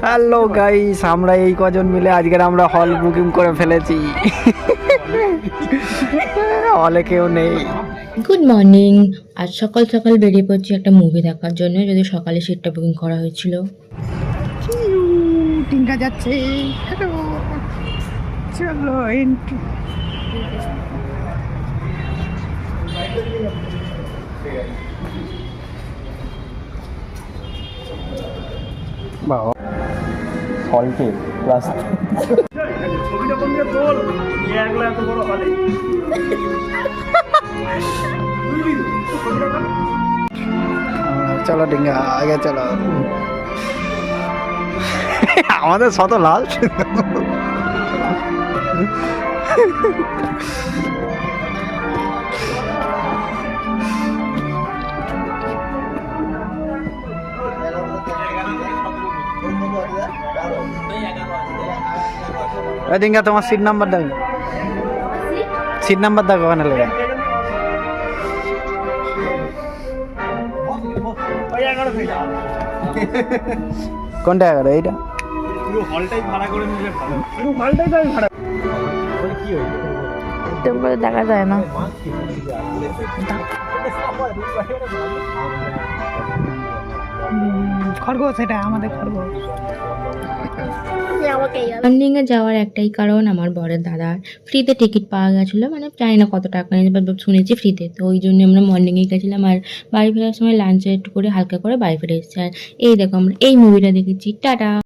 Hello guys, আমরা এই কজন মিলে আজকের আমরা হল বুকিং করে ফেলেছি। হলে কেউ নেই। Good morning. আজ সকাল সকাল বেরিয়ে পড়ছি একটা মুভি দেখার জন্য, যদি সকালে সিটটা বুকিং করা হয়েছিল। টিঙ্কা যাচ্ছে। হ্যালো, চলো এন্ট্রি। বাবা হলকে প্লাস ছবিটা কোন দিয়ে তোল একলা এত বড় হলে চলো ডিঙ্গা আগে চলো। আমাদের শত লাল ডিঙ্গা, তোমার সিট নাম্বার দাও, সিট নাম্বার দাও ওখানে লেগে। কোনটা 11? এইটা পুরো হলটাই ভাড়া করে নিলে ভালো। পুরো হলটাই তো ভাড়া কি হইছে দেখা যায় না। খরগোশ, এটা আমাদের খরগোশ। মর্নিংয়ে যাওয়ার একটাই কারণ, আমার বরের দাদার ফ্রিতে টিকিট পাওয়া গেছিলো, মানে জানি না কত টাকা নিয়ে, শুনেছি ফ্রিতে, তো ওই জন্য আমরা মর্নিংয়ে গেছিলাম। আর বাড়ি ফেরার সময় লাঞ্চে একটু করে হালকা করে বাড়ি ফিরে এসেছি। আর এই দেখো আমরা এই মুভিটা দেখেছি। টাটা।